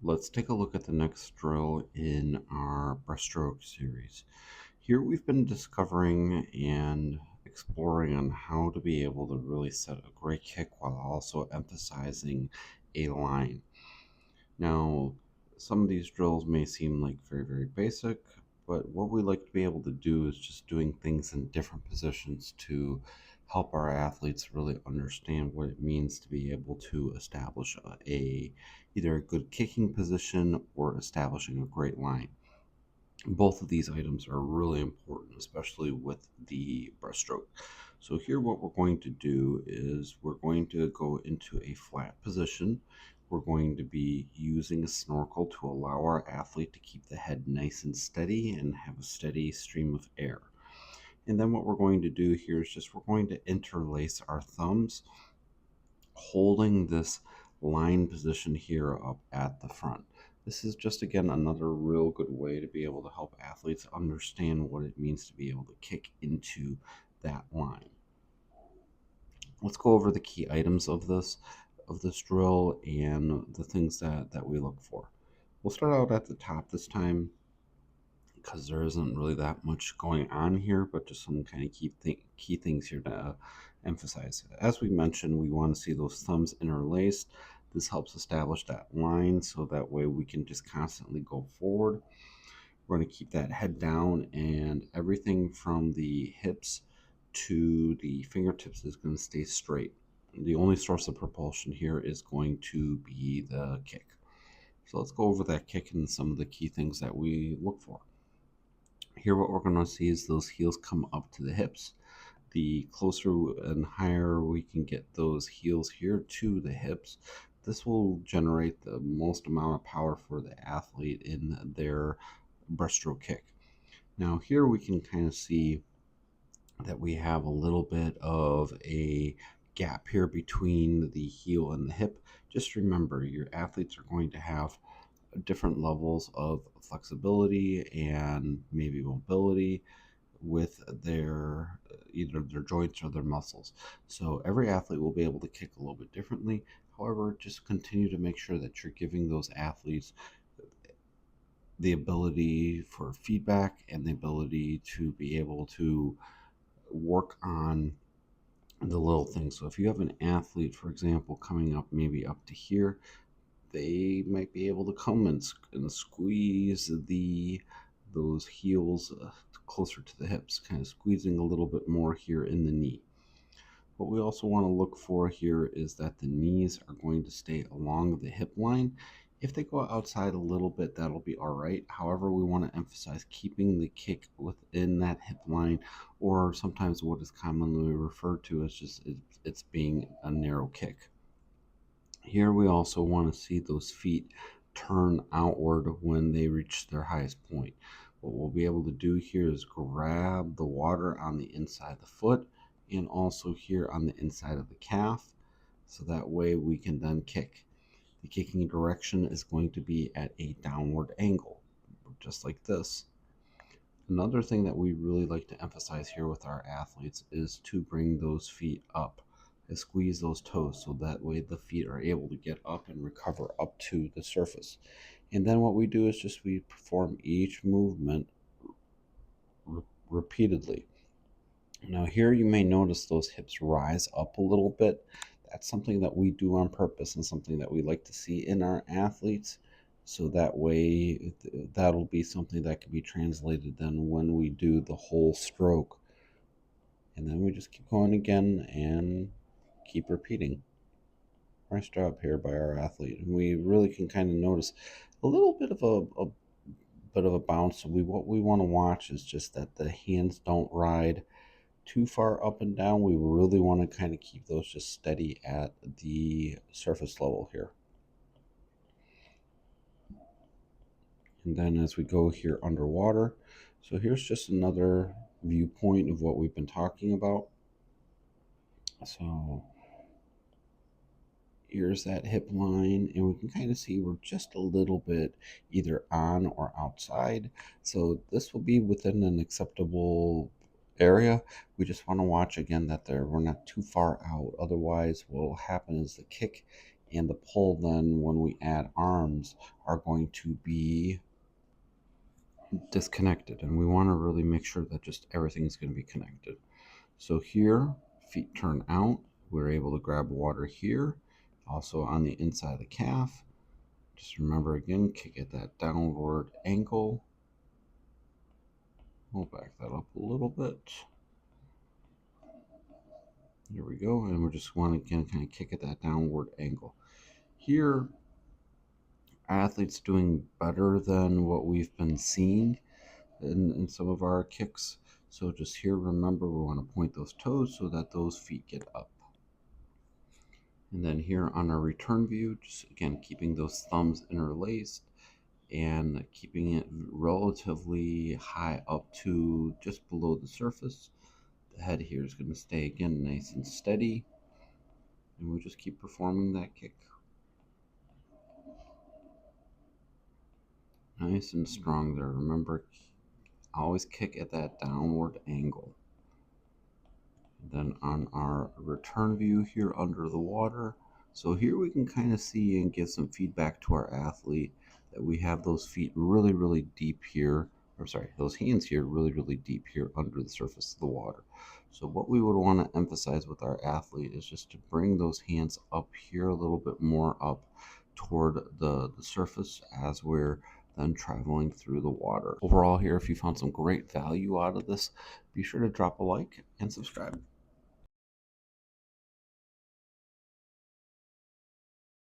Let's take a look at the next drill in our breaststroke series. Here we've been discovering and exploring on how to be able to really set a great kick while also emphasizing a line. Now, some of these drills may seem like very basic, but what we like to be able to do is just doing things in different positions to help our athletes really understand what it means to be able to establish either a good kicking position or establishing a great line. Both of these items are really important, especially with the breaststroke. So here what we're going to do is we're going to go into a flat position. We're going to be using a snorkel to allow our athlete to keep the head nice and steady and have a steady stream of air. And then what we're going to do here is just we're going to interlace our thumbs, holding this line position here up at the front. This is just, again, another real good way to be able to help athletes understand what it means to be able to kick into that line. Let's go over the key items of this drill and the things that we look for. We'll start out at the top this time because there isn't really that much going on here, but just some kind of key things here to emphasize. As we mentioned, we want to see those thumbs interlaced. This helps establish that line so that way we can just constantly go forward. We're going to keep that head down, and everything from the hips to the fingertips is going to stay straight. The only source of propulsion here is going to be the kick. So let's go over that kick and some of the key things that we look for. Here what we're going to see is those heels come up to the hips. The closer and higher we can get those heels here to the hips, this will generate the most amount of power for the athlete in their breaststroke kick. Now here we can kind of see that we have a little bit of a gap here between the heel and the hip. Just remember, your athletes are going to have different levels of flexibility and maybe mobility with their either their joints or their muscles. So every athlete will be able to kick a little bit differently. However, just continue to make sure that you're giving those athletes the ability for feedback and the ability to be able to work on the little things. So if you have an athlete, for example, coming up maybe up to here, they might be able to come and squeeze those heels closer to the hips, kind of squeezing a little bit more here in the knee. What we also want to look for here is that the knees are going to stay along the hip line. If they go outside a little bit, that'll be all right. However, we want to emphasize keeping the kick within that hip line, or sometimes what is commonly referred to as just it's being a narrow kick. Here we also want to see those feet turn outward when they reach their highest point. What we'll be able to do here is grab the water on the inside of the foot and also here on the inside of the calf, so that way we can then kick. The kicking direction is going to be at a downward angle, just like this. Another thing that we really like to emphasize here with our athletes is to bring those feet up and squeeze those toes so that way the feet are able to get up and recover up to the surface. And then what we do is just we perform each movement repeatedly. Now here you may notice those hips rise up a little bit. That's something that we do on purpose and something that we like to see in our athletes. So that way that'll be something that can be translated then when we do the whole stroke. And then we just keep going again and keep repeating. Nice job here by our athlete. And we really can kind of notice a little bit of a bit of a bounce. What we want to watch is just that the hands don't ride too far up and down. We really want to kind of keep those just steady at the surface level here. And then as we go here underwater, so here's just another viewpoint of what we've been talking about. So here's that hip line, and we can kind of see we're just a little bit either on or outside. So this will be within an acceptable area. We just want to watch again that we're not too far out. Otherwise, what will happen is the kick and the pull then when we add arms are going to be disconnected, and we want to really make sure that just everything's going to be connected. So here, feet turn out, we're able to grab water here, also on the inside of the calf. Just remember again, kick at that downward angle. We'll back that up a little bit. There we go, and we just want to again kind of kick at that downward angle. Here, our athlete's doing better than what we've been seeing in some of our kicks. So just here, remember, we want to point those toes so that those feet get up. And then here on our return view, just again, keeping those thumbs interlaced and keeping it relatively high up to just below the surface. The head here is going to stay again nice and steady. And we'll just keep performing that kick. Nice and strong there. Remember, always kick at that downward angle. Then on our return view here under the water, so here we can kind of see and give some feedback to our athlete that we have those feet really deep here, or sorry, those hands here really deep here under the surface of the water. So what we would want to emphasize with our athlete is just to bring those hands up here a little bit more up toward the surface as we're then traveling through the water. Overall here, if you found some great value out of this, be sure to drop a like and subscribe.